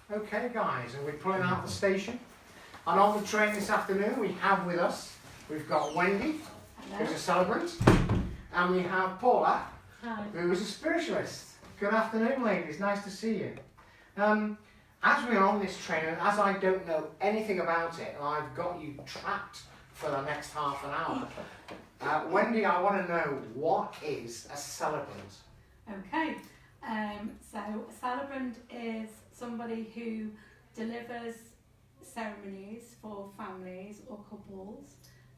Okay guys, and we're pulling out the station. And on the train this afternoon we have with us, we've got Wendi, who's a celebrant, and we have Paula, who is a spiritualist. Good afternoon ladies, nice to see you. As we're on this train, and as I don't know anything about it, and I've got you trapped for the next half an hour, Wendi, I want to know, what is a celebrant? Okay, so a celebrant is somebody who delivers ceremonies for families or couples.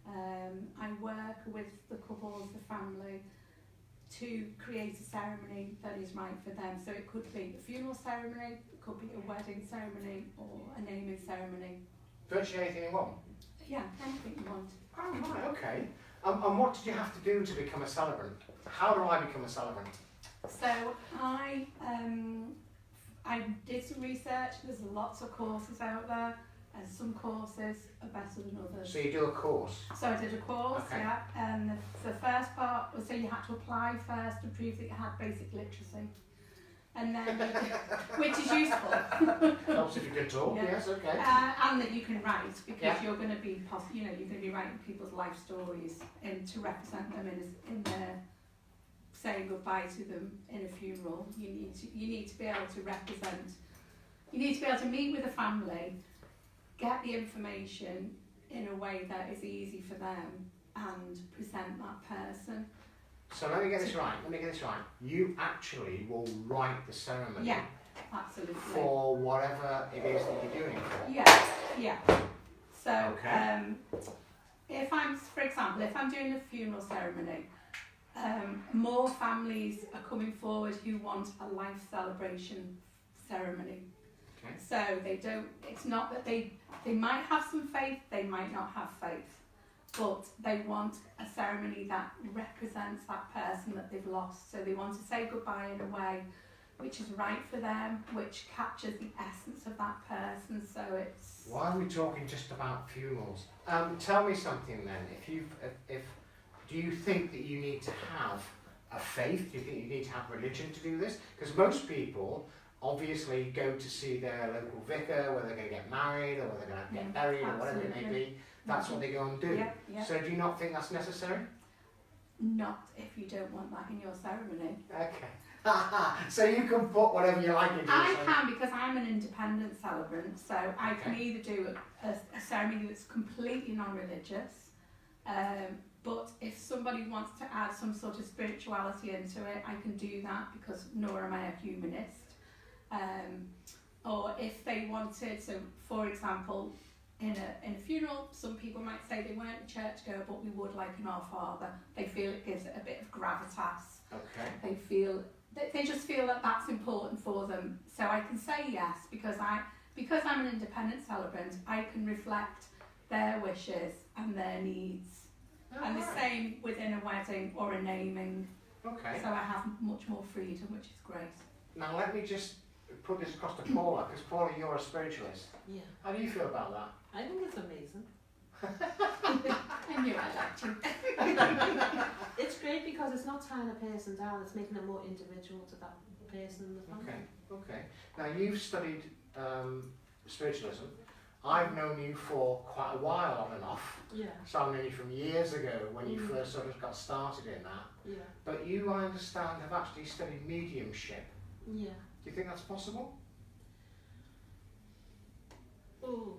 I work with the couples, the family, to create a ceremony that is right for them. So it could be a funeral ceremony, it could be a wedding ceremony, or a naming ceremony. Virtually anything you want? Yeah, anything you want. Oh right, okay. And what did you have to do to become a celebrant? How do I become a celebrant? So I did some research. There's lots of courses out there, and some courses are better than others. So you do a course? So I did a course, okay. yeah, and the first part was, so you had to apply first to prove that you had basic literacy, and then which is useful. Helps if you can talk. Yeah. Yes, okay. And that you can write, because yeah. you're going to be, you're going to be writing people's life stories and to represent them in their saying goodbye to them in a funeral. You need to be able to represent. You need to be able to meet with the family, get the information in a way that is easy for them, and present that person. So let me get this right. You actually will write the ceremony. Yeah, absolutely. For whatever it is that you're doing it for. Yeah. So, okay. For example, if I'm doing a funeral ceremony, more families are coming forward who want a life celebration ceremony. Okay. So it's not that they might have some faith, they might not have faith, but they want a ceremony that represents that person that they've lost. So they want to say goodbye in a way which is right for them, which captures the essence of that person. So it's... Why are we talking just about funerals? Tell me something then. Do you think that you need to have a faith? Do you think you need to have religion to do this? Because most people obviously go to see their local vicar, whether they're going to get married or whether they're going to get buried or whatever it may be. That's what they go and do. Yeah. So do you not think that's necessary? Not if you don't want that in your ceremony. Okay. So you can put whatever you like into your ceremony? I can, because I'm an independent celebrant, so I can either do a ceremony that's completely non-religious, but if somebody wants to add some sort of spirituality into it, I can do that, because nor am I a humanist. Or if they wanted, so for example, in a funeral, some people might say they weren't a churchgoer, but we would like an Our Father. They feel it gives it a bit of gravitas. Okay. They just feel that that's important for them. So I can say yes, because I'm an independent celebrant, I can reflect their wishes and their needs. And the same within a wedding or a naming. Okay. So I have much more freedom, which is great. Now let me just put this across to Paula, because Paula, you're a spiritualist. Yeah. How do you feel about that? I think it's amazing. I knew I'd like to. It's great because it's not tying a person down, it's making it more individual to that person in the family. Okay. Now you've studied spiritualism. I've known you for quite a while on and off. Yeah. So I knew you from years ago when you first sort of got started in that. Yeah. But you, I understand, have actually studied mediumship. Yeah. Do you think that's possible? Ooh.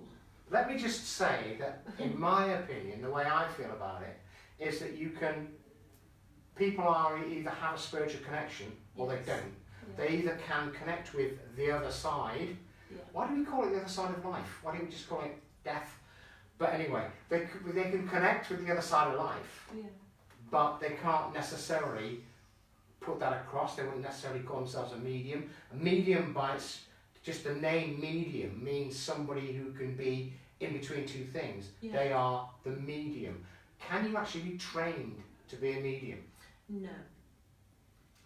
Let me just say that, in my opinion, the way I feel about it, is that people either have a spiritual connection or they don't. Yeah. They either can connect with the other side. Yeah. Why do we call it the other side of life? Why don't we just call it death? But anyway, they can connect with the other side of life, but they can't necessarily put that across. They wouldn't necessarily call themselves a medium. A medium, by just the name medium, means somebody who can be in between two things. Yeah. They are the medium. Can you actually be trained to be a medium? No.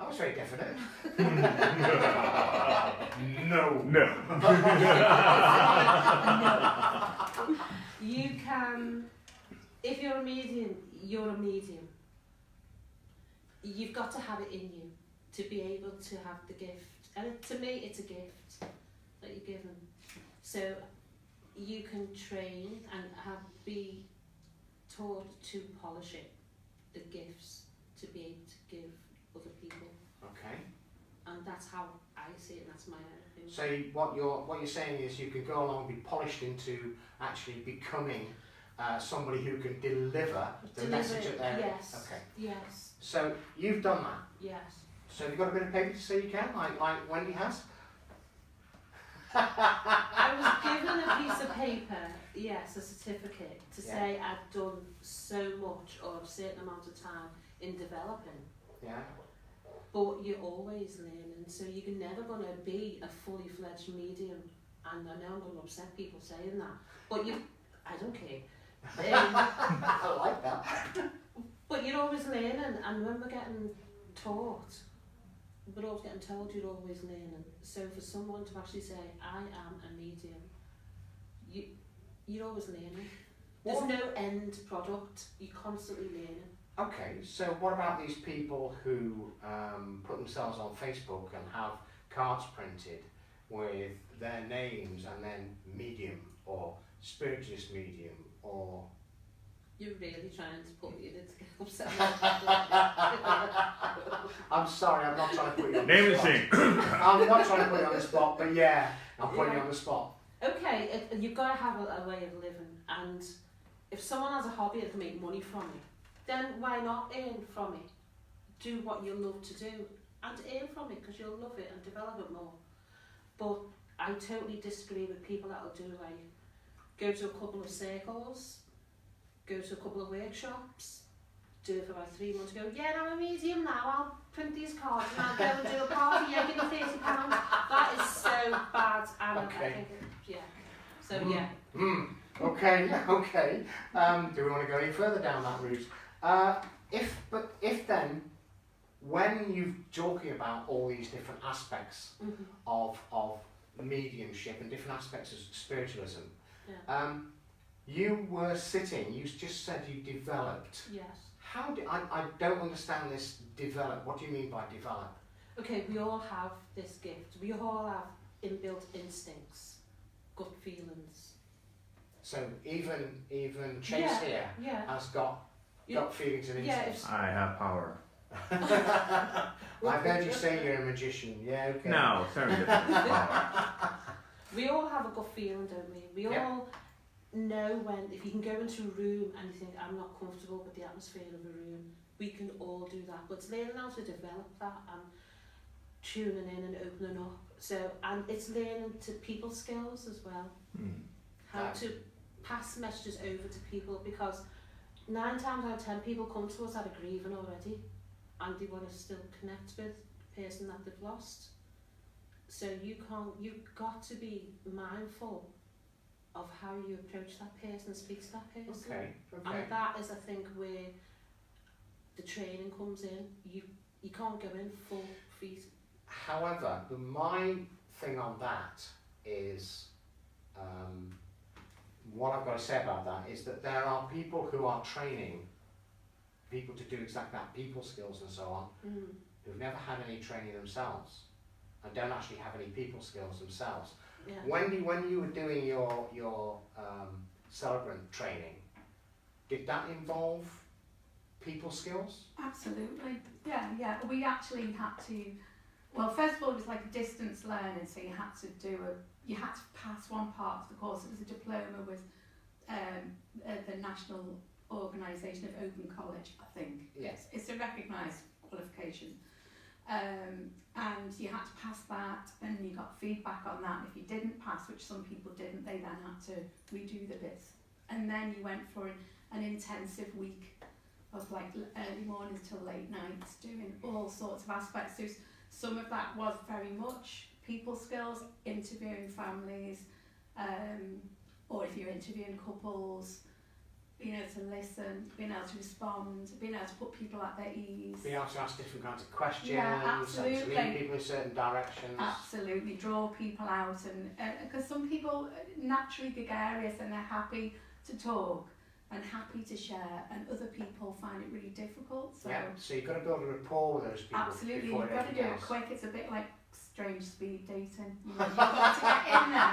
That was very definite. No. You can, if you're a medium, you're a medium. You've got to have it in you to be able to have the gift. And to me, it's a gift that you you're given. So you can train and be taught to polish it, the gifts, to be able to give other people. Okay. And that's how I see it, and that's my opinion. So what you're saying is you can go along and be polished into actually becoming somebody who can deliver the message at their... Yes. Okay. Yes. So you've done that. Yes. So have you got a bit of paper to say you can, like Wendi has? I was given a piece of paper, yes, a certificate, to say I've done so much or a certain amount of time in developing. Yeah. But you're always learning, so you're never going to be a fully fledged medium. And I know I'm going to upset people saying that, but I don't care. I like that. But you're always learning, and when we're getting taught, we're always getting told you're always learning. So for someone to actually say, I am a medium, you're always learning. There's no end product, you're constantly learning. Okay, so what about these people who put themselves on Facebook and have cards printed with their names and then medium or spiritualist medium or... You're really trying to put me in it to get upset. I'm sorry, I'm not trying to put you on Name the and spot. shame. I'm not trying to put you on the spot, but yeah, I'm putting you on the spot. Okay, you've got to have a way of living, and if someone has a hobby and can make money from it, then why not earn from it? Do what you love to do and earn from it, because you'll love it and develop it more. But I totally disagree with people that will do like, go to a couple of circles, go to a couple of workshops, do it for about 3 months, go, yeah, I'm a medium now, I'll print these cards and I'll go and do a party, yeah, give me £30. That is so bad, and Okay. I think, yeah. So, yeah. Okay. Do we want to go any further down that route? If then, when you're talking about all these different aspects of mediumship and different aspects of spiritualism, you were sitting, you just said you developed. Yes. How do I don't understand this develop. What do you mean by develop? Okay, we all have this gift. We all have inbuilt instincts, gut feelings. So even Chase here has got feelings and instincts. I have power. I've heard you say you're a magician. Yeah, okay. No, serendipity power. We all have a gut feeling, don't we? We all know when, if you can go into a room and you think, I'm not comfortable with the atmosphere of a room, we can all do that. But it's learning how to develop that and tuning in and opening up. So, and it's learning to people skills as well. How to pass messages over to people, because 9 times out of 10 people come to us that are grieving already and they want to still connect with the person that they've lost. So you've got to be mindful of how you approach that person, speak to that person. Okay. And that is, I think, where the training comes in. You can't go in full feet. However, my thing on that is, what I've got to say about that is that there are people who are training people to do exactly that, people skills and so on, who've never had any training themselves and don't actually have any people skills themselves. Yeah. Wendi, when you were doing your Celebrant training, did that involve people skills? Absolutely. Yeah. We actually had to, well, first of all, it was like a distance learning, so you had to pass one part of the course. It was a diploma with the National Organisation of Open College, I think. Yes. It's a recognised qualification. And you had to pass that, and you got feedback on that. If you didn't pass, which some people didn't, they then had to redo the bits. And then you went for an intensive week of like early mornings till late nights, doing all sorts of aspects. So some of that was very much people skills, interviewing families, or if you're interviewing couples, being able to listen, being able to respond, being able to put people at their ease. Being able to ask different kinds of questions, Yeah, and to lead people in certain directions. Absolutely, draw people out, and because some people are naturally gregarious and they're happy to talk and happy to share, and other people find it really difficult. So so you've got to build a rapport with those people. Absolutely, before you've got to do anything it else. quick. It's a bit like strange speed dating. You've got to get in there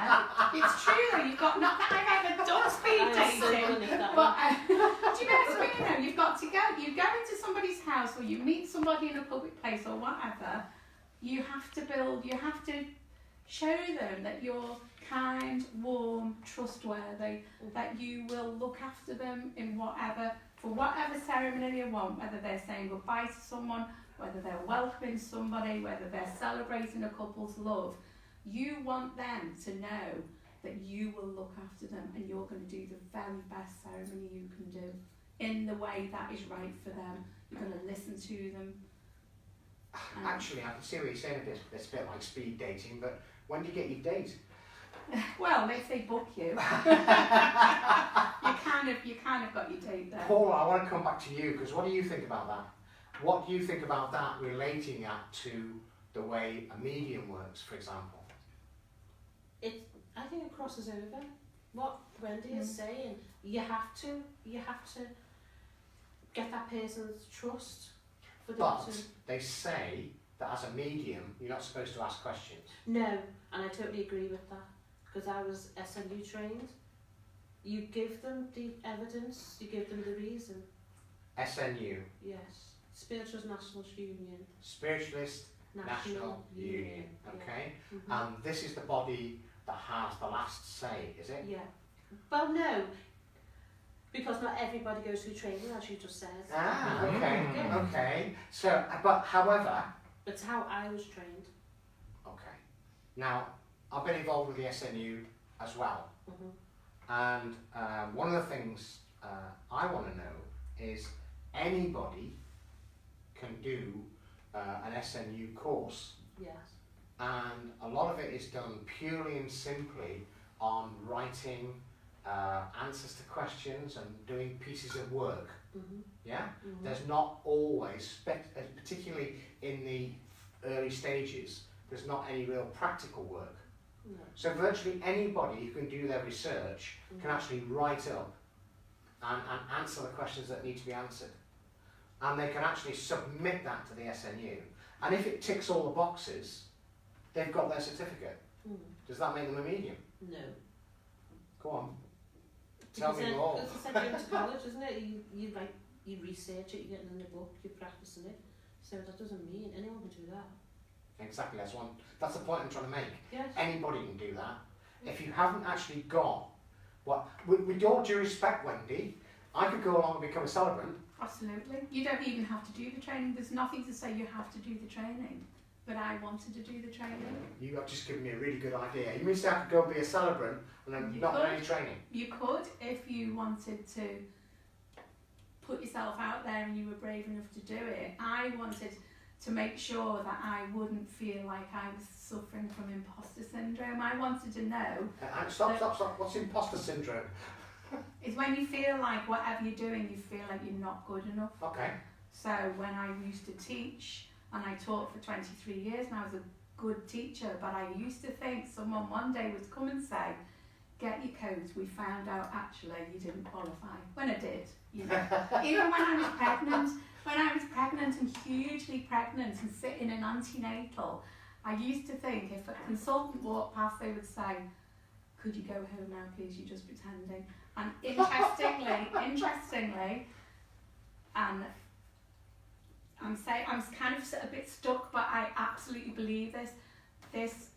public place or whatever, you have to show them that you're kind, warm, trustworthy, that you will look after them for whatever ceremony they want, whether they're saying goodbye to someone, whether they're welcoming somebody, whether they're celebrating a couple's love. You want them to know that you will look after them and you're going to do the very best ceremony you can do in the way that is right for them. You're going to listen to them. Actually, I can see what you're saying. It's a bit like speed dating, but when do you get your date? Well, if they book you, you kind of got your date there. Paula, I want to come back to you, because what do you think about that? What do you think about that relating that to the way a medium works, for example? I think it crosses over. What Wendi is saying, you have to get that person's trust for them But to. they say that as a medium, you're not supposed to ask questions. No, and I totally agree with that, because I was SNU trained. You give them the evidence, you give them the reason. SNU. Yes. Spiritualist National Union. Spiritualist National Union. Okay. Yeah. Mm-hmm. This is the body that has the last say, is it? Yeah. Well, no, because not everybody goes through training, as you just said. Ah, okay. Yeah. Okay. So, but however. That's how I was trained. Okay. Now, I've been involved with the SNU as well. Mm-hmm. And one of the things I want to know is anybody can do an SNU course. Yes. And a lot of it is done purely and simply on writing answers to questions and doing pieces of work. Mm-hmm. Yeah? Mm-hmm. There's not always, particularly in the early stages, there's not any real practical work. No. So virtually anybody who can do their research can actually write up and answer the questions that need to be answered. And they can actually submit that to the SNU. And if it ticks all the boxes, they've got their certificate. Mm. Does that make them a medium? No. Go on. Tell me more. Because it's like going to college, isn't it? You research it, you get it in the book, you're practicing it. So that doesn't mean anyone can do that. Exactly, that's the point I'm trying to make. Yes. Anybody can do that. If you haven't actually got with all due respect, Wendi, I could go along and become a celebrant. Absolutely. You don't even have to do the training. There's nothing to say you have to do the training. But I wanted to do the training. You have just given me a really good idea. You mean to say I could go and be a celebrant and then not do any training? You could if you wanted to put yourself out there and you were brave enough to do it. I wanted to make sure that I wouldn't feel like I was suffering from imposter syndrome. I wanted to know... Stop. What's imposter syndrome? It's when you feel like whatever you're doing, you feel like you're not good enough. Okay. So when I used to teach, and I taught for 23 years, and I was a good teacher, but I used to think someone one day would come and say, get your codes, we found out actually you didn't qualify. When I did, you know. Even when I was pregnant and hugely pregnant and sitting in antenatal, I used to think if a consultant walked past, they would say, could you go home now please, you're just pretending. And interestingly, and I'm kind of a bit stuck, but I absolutely believe this. This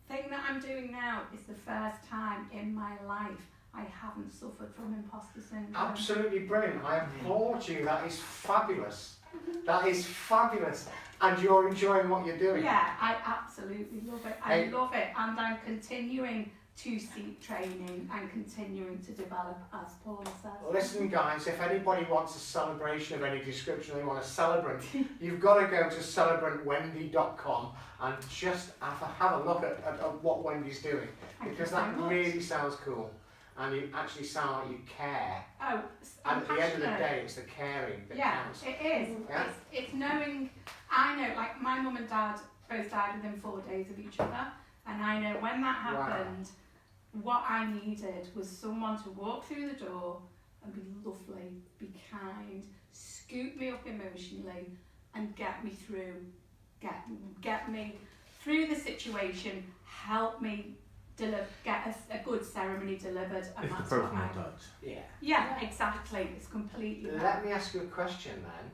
thing that I'm doing now is the first time in my life I haven't suffered from imposter syndrome. Absolutely brilliant. I applaud you. That is fabulous. That is fabulous. And you're enjoying what you're doing. Yeah, I absolutely love it. I love it. And I'm continuing to seek training and continuing to develop, as Paula says. Listen guys, if anybody wants a celebration of any description, they want a celebrant, you've got to go to celebrantwendi.com and just have a look at what Wendi's doing, because that really sounds cool and you actually sound like you care. Oh, and at the end of the day, it's the caring that counts. It is. Yeah? It's knowing, I know, like my mum and dad both died within 4 days of each other, and I know when that happened, what I needed was someone to walk through the door and be lovely, be kind, scoop me up emotionally and get me through the situation, help me get a good ceremony delivered, and If that's the person what does. Yeah. Yeah, exactly. It's completely Let me ask you a question then,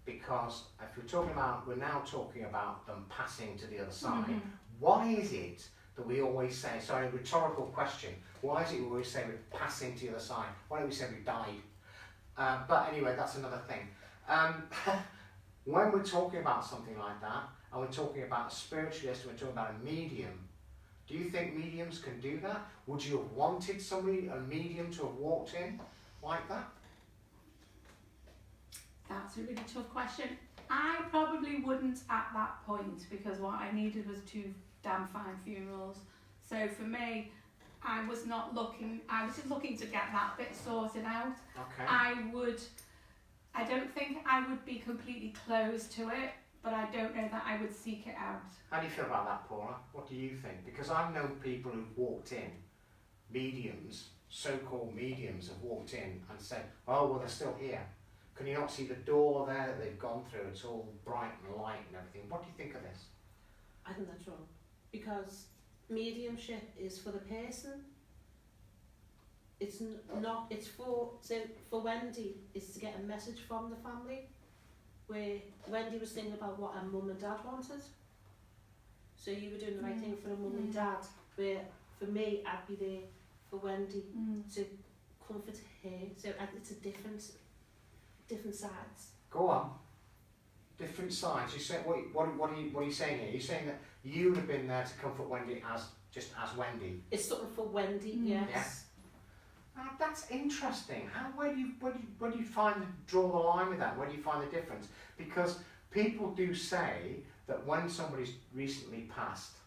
because if we're now talking about them passing to the other side, why is it that we always say, sorry, a rhetorical question, why is it we always say we're passing to the other side? Why don't we say we died? But anyway, that's another thing. When we're talking about something like that, and we're talking about a spiritualist, and we're talking about a medium, do you think mediums can do that? Would you have wanted somebody, a medium, to have walked in like that? That's a really tough question. I probably wouldn't at that point, because what I needed was 2 damn fine funerals. So for me, I was just looking to get that bit sorted out. Okay. I don't think I would be completely closed to it, but I don't know that I would seek it out. How do you feel about that, Paula? What do you think? Because I've known people who've walked in, mediums, so-called mediums have walked in and said, oh, well, they're still here. Can you not see the door there that they've gone through? It's all bright and light and everything. What do you think of this? I think that's wrong, because mediumship is for the person. It's not. It's for Wendi. It's to get a message from the family. Where Wendi was thinking about what her mum and dad wanted. So you were doing the right thing for a mum and dad. Where for me, I'd be there for Wendi to comfort her. So it's a different sides. Go on. Different sides. You say what are you saying here? You're saying that you would have been there to comfort Wendi as Wendi. It's something for Wendi, yes. Yeah. That's interesting. Where do you draw the line with that? Where do you find the difference? Because people do say that when somebody's recently passed,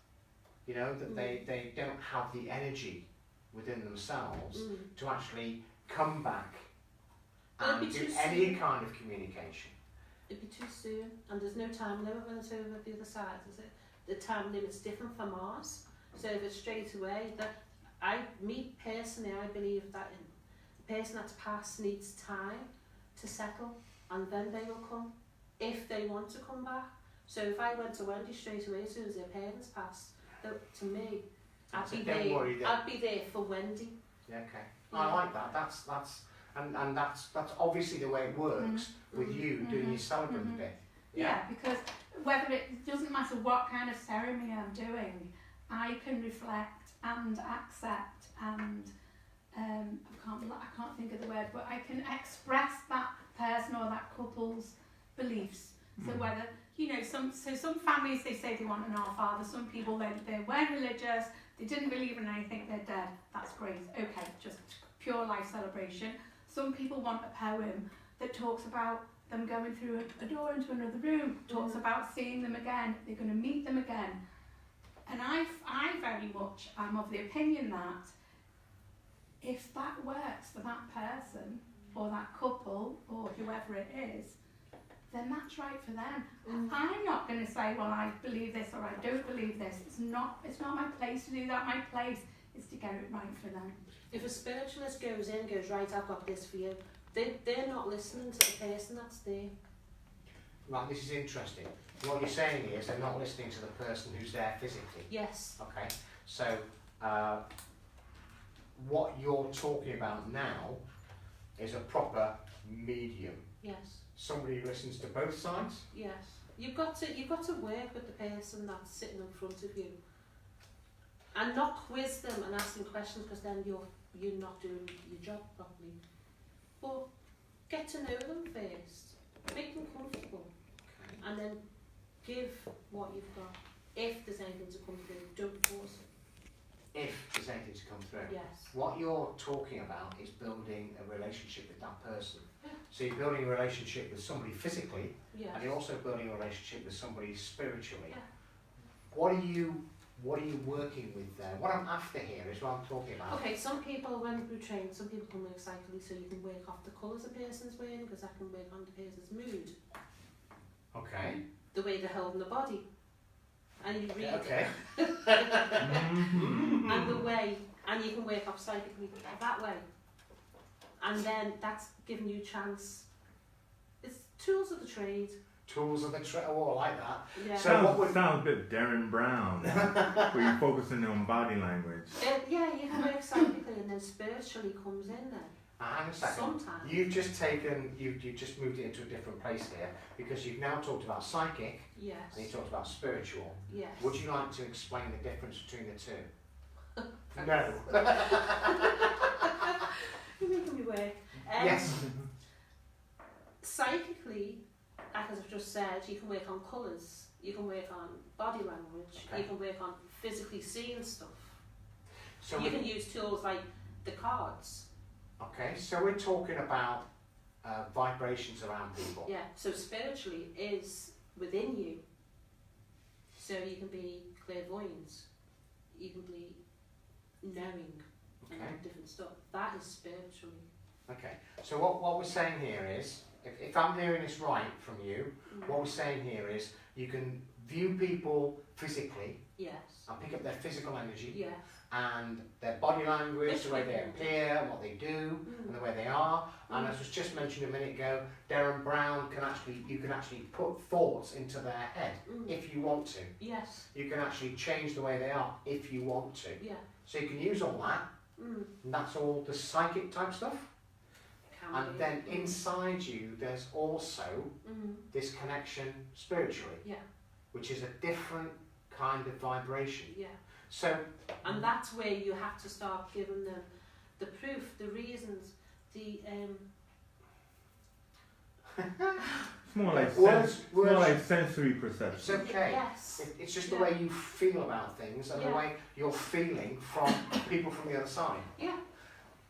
you know, that they don't have the energy within themselves to actually come back and do any kind of communication. It'd be too soon, and there's no time limit when it's over the other side, is it? The time limit's different from ours. So if it's straight away, me personally, I believe that the person that's passed needs time to settle, and then they will come, if they want to come back. So if I went to Wendi straight away as soon as their parents passed, to me, I'd be there for Wendi. Yeah, okay. Yeah. I like that. That's obviously the way it works with you doing your celebrant bit. Yeah, because it doesn't matter what kind of ceremony I'm doing, I can reflect and accept and I can't think of the word, but I can express that person or that couple's beliefs. So whether, you know, some families, they say they want an Our Father. Some people, they weren't religious, they didn't believe in anything, they're dead. That's great. Okay, just pure life celebration. Some people want a poem that talks about them going through a door into another room, talks about seeing them again, they're going to meet them again. And I very much am of the opinion that if that works for that person or that couple or whoever it is, then that's right for them. I'm not going to say, well, I believe this or I don't believe this. It's not my place to do that. My place is to get it right for them. If a spiritualist goes, right, I've got this for you, they're not listening to the person that's there. Right, this is interesting. What you're saying is they're not listening to the person who's there physically. Yes. Okay, so what you're talking about now is a proper medium. Yes. Somebody who listens to both sides. Yes. You've got to work with the person that's sitting in front of you, and not quiz them and ask them questions, because then you're not doing your job properly. But get to know them first, make them comfortable, and then give what you've got. If there's anything to come through, don't force it. If there's anything to come through. Yes. What you're talking about is building a relationship with that person. Yeah. So you're building a relationship with somebody physically, Yes. and you're also building a relationship with somebody spiritually. Yeah. What are you working with there? What I'm after here is what I'm talking about. Okay, some people, when we train, some people can work psychically, so you can work off the colours a person's wearing, because that can work on the person's mood. Okay. The way they're holding the body. And you read Okay. and the way, and you can work off psychically that way. And then that's giving you a chance. It's tools of the trade. Tools of the trade. Oh, I like that. Yeah. So sounds a bit Darren Brown, where you're focusing on body language. Yeah, you can work psychically, and then spiritually comes in there. Hang on a second. Sometimes. You've just moved it into a different place here because you've now talked about psychic Yes. and you talked about spiritual. Yes. Would you like to explain the difference between the two? No. You're making me work. Yes. Psychically, like as I've just said, you can work on colours, you can work on body language, Okay. you can work on physically seeing stuff. So You can use tools like the cards. okay, so we're talking about vibrations around people. Yeah, so spiritually is within you. So you can be clairvoyant, you can be knowing Okay. and different stuff. That is spiritually. Okay. So what we're saying here is, if I'm hearing this right from you, what we're saying here is you can view people physically Yes. and pick up their physical energy Yes. and their body language, the way they appear, and what they do, and the way they are. And as was just mentioned a minute ago, Darren Brown you can actually put thoughts into their head if you want to. Yes. You can actually change the way they are if you want to. Yeah. So you can use all that, and that's all the psychic type stuff. Can And be. then inside you, there's also this connection spiritually, Yeah. which is a different kind of vibration. Yeah. So, And that's where you have to start giving them the proof, the reasons, the It's more like words, more like sensory perception. it's okay. yes. It's just the way you feel about things and the Yeah. way you're feeling from people from the other side. Yeah.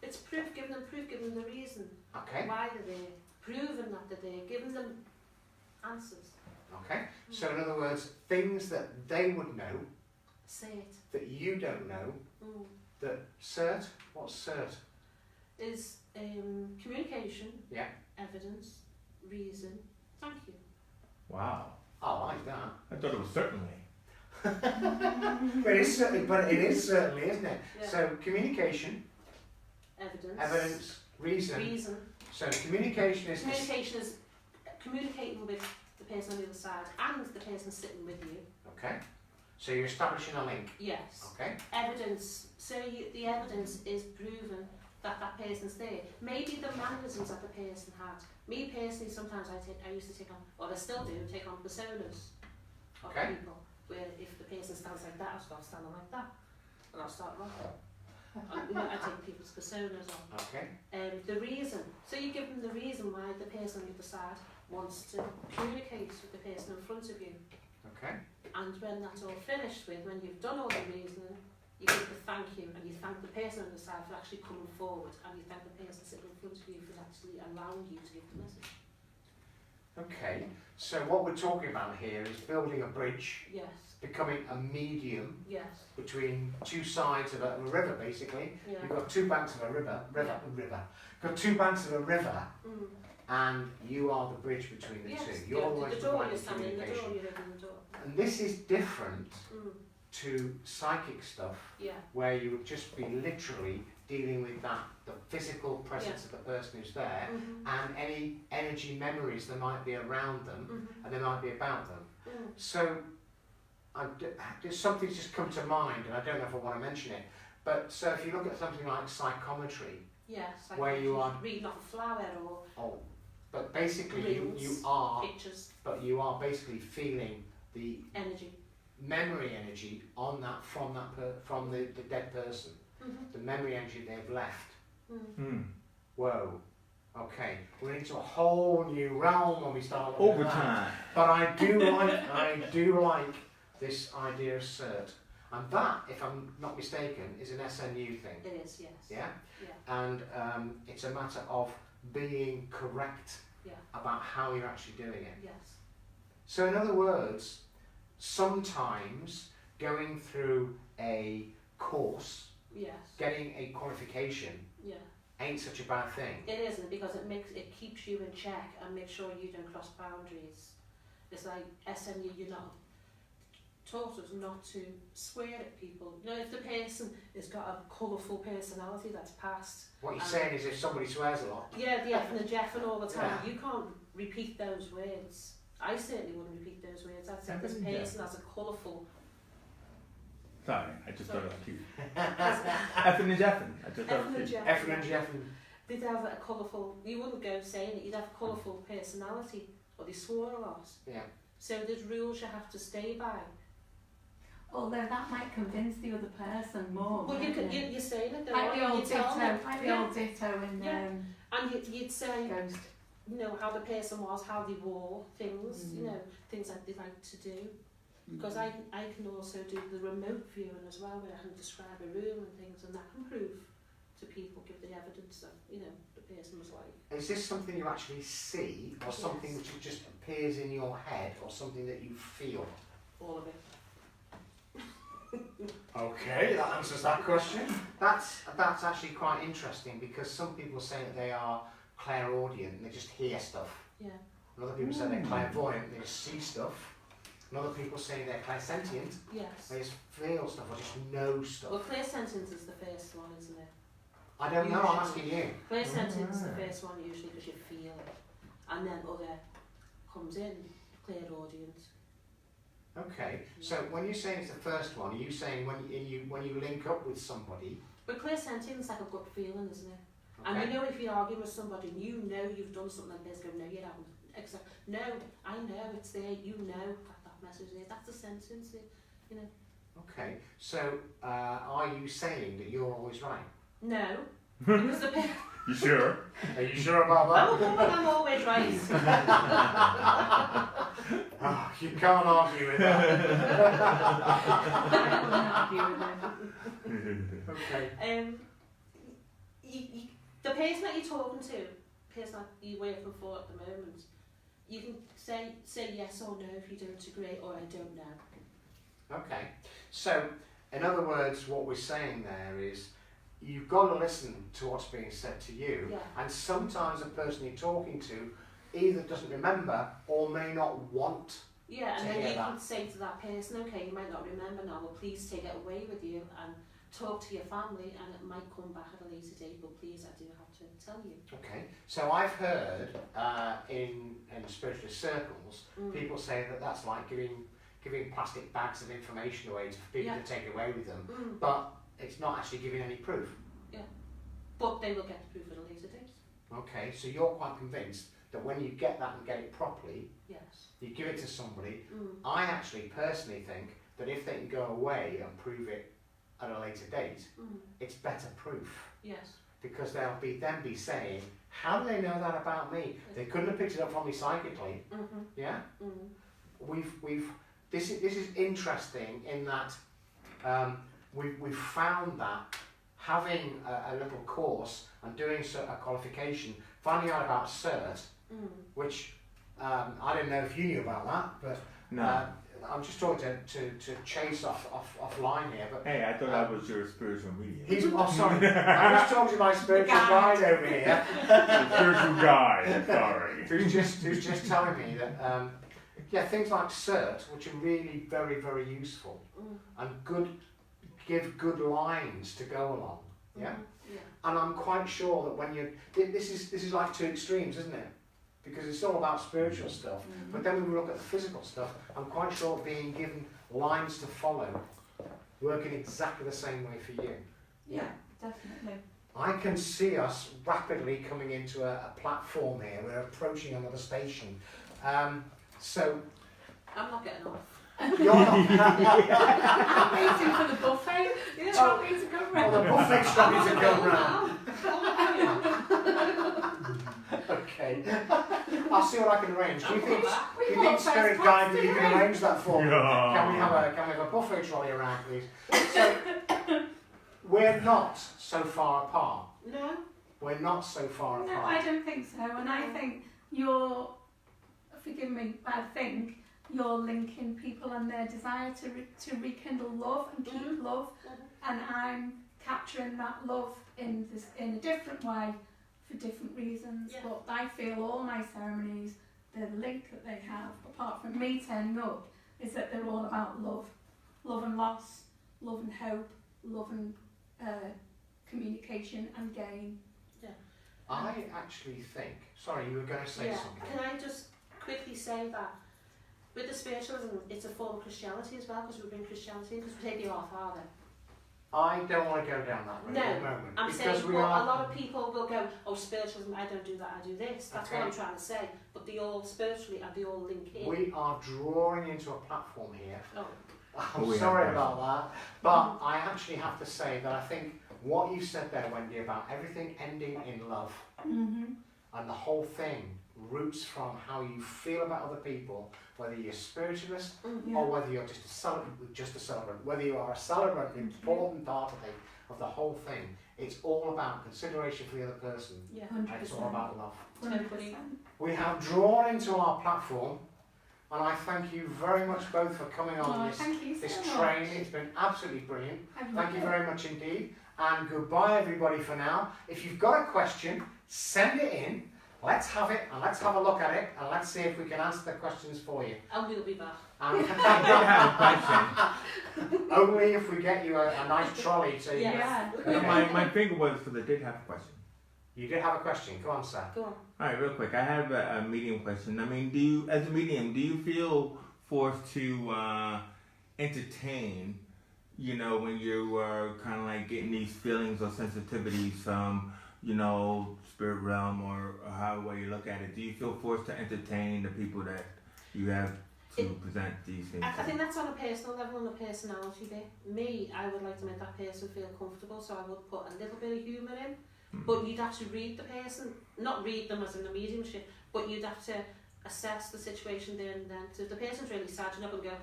It's proof, giving them the reason Okay. why they're there, proving that they're there, giving them answers. Okay. So in other words, things that they would know Say it. that you don't know. That CERT. What's CERT? Is communication, Yeah. evidence, reason. Thank you. Wow. I like that. I thought it was certainly. But it is certainly, isn't it? Yeah. So communication, evidence, reason. Reason. So communication is Communication is communicating with the person on the other side and the person sitting with you. okay. So you're establishing a link. Yes. Okay. Evidence. So the evidence is proven that that person's there. Maybe the mannerisms that the person had. Me personally, sometimes I used to take on, or I still do, take on personas of Okay. people. Where if the person stands like that, I'll start standing like that, and I'll start rocking. I take people's personas on. Okay. The reason. So you give them the reason why the person on the other side wants to communicate with the person in front of you. Okay. And when that's all finished with, when you've done all the reasoning, you give the thank you and you thank the person on the side for actually coming forward, and you thank the person sitting in front of you for actually allowing you to give the message. Okay. So what we're talking about here is building a bridge, Yes. becoming a medium Yes. between two sides of a river, basically. Yeah. You've got two banks of a river. You've got two banks of a river, and you are the bridge between the Yes. two. You're Yeah. always The door, providing you're standing in the door, communication. you're opening the door. And this is different to psychic stuff, Yeah. where you would just be literally dealing with the physical presence of the person who's there, and any energy memories that might be around them and they might be about them. So there's something's just come to mind, and I don't know if I want to mention it, but so if you look at something like psychometry, Yes. Like where you are reading off a flower or but basically you Reels. are pictures, basically feeling the energy. memory energy on that from the dead person, the memory energy they've left. Whoa. Okay, we're into a whole new realm when we start looking at that. Overtime. But I do like this idea of CERT, and that, if I'm not mistaken, is an SNU thing. It is, yes. Yeah. Yeah. And it's a matter of being correct Yeah. about how you're actually doing it. Yes. So in other words, sometimes going through a course, Yes. getting a qualification, Yeah. ain't such a bad thing. It isn't, because it keeps you in check and makes sure you don't cross boundaries. It's like SMU, you're not taught us not to swear at people. You know, if the person has got a colourful personality that's passed. What you're saying is if somebody swears a lot. Yeah, the F and the Jeff and all the time, Yeah. you can't repeat those words. I certainly wouldn't repeat those words. I'd say this F and Jeff. person has a colourful. Sorry, I just thought it was cute. Effing and jeffing. I just thought it was cute. Effing and Jeff and they'd have a colourful, you wouldn't go saying it, you'd have a colourful personality, or they swore a lot. Yeah. So there's rules you have to stay by. Although that might convince the other person more. Well, mightn't it? you're saying it though, Like the old you tell them. ditto, like the old ditto in Yeah. And you'd say, Ghost. you know, how the person was, how they wore things, you know, things that they like to do. Because I can also do the remote viewing as well, where I can describe a room and things, and that can prove to people, give the evidence that, you know, the person was like. Is this something you actually see, or something which just appears in your head, or something that you feel? All of it. Okay, that answers that question. That's actually quite interesting, because some people say that they are clairaudient and they just hear stuff. Yeah. And other people say they're clairvoyant and they just see stuff. And other people say they're clairsentient, Yes. they just feel stuff or just know stuff. Well, clairsentience is the first one, isn't it? I don't know, I'm asking you. Clairsentience is the first one usually because you feel it. And then other comes in, clairaudient. Okay, so when you're saying it's the first one, are you saying when you link up with somebody? But clairsentience is like a gut feeling, isn't it? Okay. And you know if you're arguing with somebody and you know you've done something and they go, no, you haven't. Except, no, I know it's there, you know that message is there. That's a sentence, you know. Okay, so are you saying that you're always right? No. Because the You sure? Are you sure about that? I'm a woman, I'm always right. Oh, you can't argue with that. I wouldn't argue with it. Okay. The person that you're talking to, the person that you're working for at the moment, you can say yes or no if you don't agree, or I don't know. Okay, so in other words, what we're saying there is you've got to listen to what's being said to you, and sometimes the person you're talking to either doesn't remember or may not want. Yeah, and to then hear you that. can say to that person, okay, you might not remember now, well please take it away with you and talk to your family, and it might come back at a later date, but please, I do have to tell you. Okay, so I've heard in spiritualist circles, people say that that's like giving plastic bags of information away for people to take away with them, but it's not actually giving any proof. Yeah, but they will get the proof at a later date. Okay, so you're quite convinced that when you get that and get it properly, yes, you give it to somebody. I actually personally think that if they can go away and prove it at a later date, it's better proof. Yes. Because they'll be saying, how do they know that about me? They couldn't have picked it up from me psychically. Yeah? This is interesting in that we've found that having a little course and doing a qualification, finding out about CERT, which I didn't know if you knew about that, but No. I'm just talking to Chase offline here. But Hey, I thought I was your spiritual medium. he's sorry. I was talking to my spiritual guide over here. Spiritual guide, sorry. who's just telling me that things like CERT, which are really very, very useful and give good lines to go along. Yeah. And I'm quite sure that when this is like two extremes, isn't it? Because it's all about spiritual stuff, but then when we look at the physical stuff, I'm quite sure being given lines to follow, working exactly the same way for you. Yeah, definitely. I can see us rapidly coming into a platform here. We're approaching another station. So I'm not getting off. you're not. I'm waiting for the buffet. The trolley to come round. The buffet's trying to go round. Okay. I'll see what I can arrange. Do you think Spirit Guide that you can arrange that for me? No. Can we have a buffet trolley around, please? So we're not so far apart. No. We're not so far No, apart. I don't think so. And I think forgive me, but I think you're linking people and their desire to rekindle love and keep love, and I'm capturing that love in a different way for different reasons. Yeah. But I feel all my ceremonies, the link that they have, apart from me turning up, is that they're all about love, love and loss, love and hope, love and communication and gain. Yeah. I actually think. Sorry, you were going to say something. Can I just quickly say that with the spiritualism, it's a form of Christianity as well, because we bring Christianity in, because we take the Our Father. I don't want to go down that road at the moment. I'm because saying, we well, are... a lot of people will go, oh, spiritualism, I don't do that, I do this. That's what I'm trying to say. But they all spiritually and they all link in. We are drawing into a platform here. Oh. I'm sorry about that, but I actually have to say that I think what you said there, Wendi, about everything ending in love, and the whole thing roots from how you feel about other people, whether you're a spiritualist or whether you're just a celebrant. Whether you are a celebrant, the important part of the whole thing, it's all about consideration for the other person. Yeah, 100%. It's all about love. 100%. We have drawn into our platform, and I thank you very much both for coming on this training. It's been absolutely brilliant. Thank you very much indeed. And goodbye everybody for now. If you've got a question, send it in. Let's have it and let's have a look at it and let's see if we can answer the questions for you. And we'll be back. I did have a question. Only if we get you a nice trolley to you. Yeah. My finger was because I did have a question. You did have a question. Go on, sir. Go on. All right, real quick. I have a medium question. I mean, as a medium, do you feel forced to entertain, you know, when you are kind of like getting these feelings or sensitivities from, you know, spirit realm or however you look at it? Do you feel forced to entertain the people that you have to present these things? I think that's on a personal level and a personality bit. Me, I would like to make that person feel comfortable, so I would put a little bit of humour in. But you'd have to read the person, not read them as in the mediumship, but you'd have to assess the situation there and then. So if the person's really sad, you're not going to go,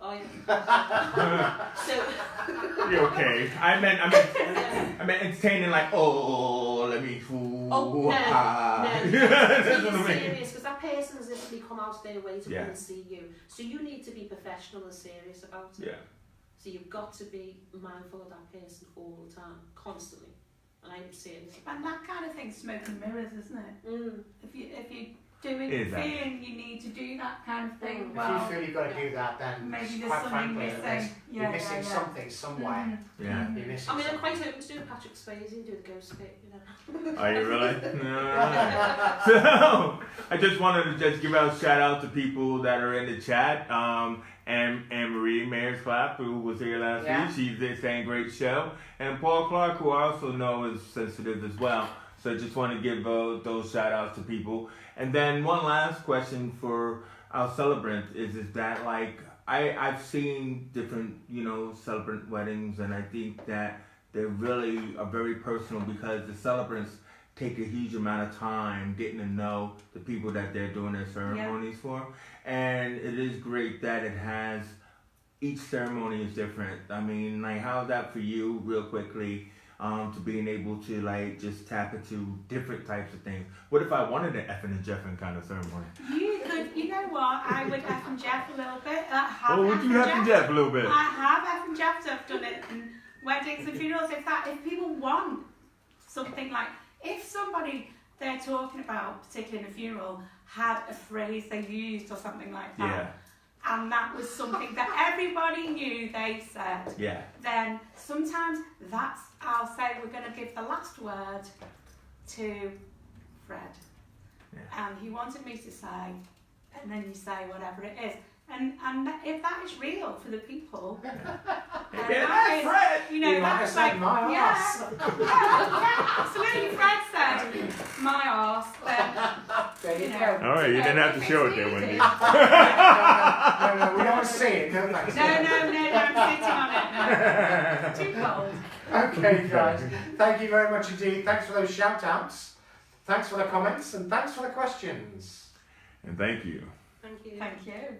oh yeah. So You're okay. I meant entertaining, like, oh, let me fool. Oh, no. That's Take what I it mean. serious, because that person has literally come out of their way to come Yeah. and see you. So you need to be professional and serious about it. Yeah. So you've got to be mindful of that person all the time, constantly. And I'm serious. And that kind of thing's smoke and mirrors, isn't it? Mm. If you're feeling you need to do that kind of thing, If well, you feel you've got to do that, then maybe there's quite something frankly, missing. you're missing something somewhere. Yeah. You're missing I mean, I'm something. quite open to doing Patrick Swayze and do the ghost bit, you know. Are you really? Alright. So, I just wanted to just give out a shout out to people that are in the chat. And Marie Mayor's Clap, who was here last week, she's there saying great show. And Paul Clark, who I also know is sensitive as well. So I just want to give those shout outs to people. And then one last question for our celebrant is that, like, I've seen different, you know, celebrant weddings, and I think that they really are very personal because the celebrants take a huge amount of time getting to know the people that they're doing their ceremonies for. And it is great that it has, each ceremony is different. I mean, like, how's that for you, real quickly, to being able to, like, just tap into different types of things? What if I wanted an effing and jeffing kind of ceremony? You could, you know what, I would F and Jeff a little bit. Oh, would you have to Jeff a little bit? I have F and Jeff, I've done it in weddings and funerals. If people want something like, if somebody they're talking about, particularly in a funeral, had a phrase they used or something like that, and that was something that everybody knew they said, then sometimes I'll say we're going to give the last word to Fred. And he wanted me to say, and then you say whatever it is. And if that is real for the people, then that is, Fred! you know, that's like, absolutely. Fred said, my arse. There you know. go. All right, you didn't have to show it there, Wendy. No, we don't want to see it, don't we? No, I'm sitting on it now. It's too cold. Okay, guys. Thank you very much indeed. Thanks for those shout outs. Thanks for the comments and thanks for the questions. And thank you. Thank you. Thank you.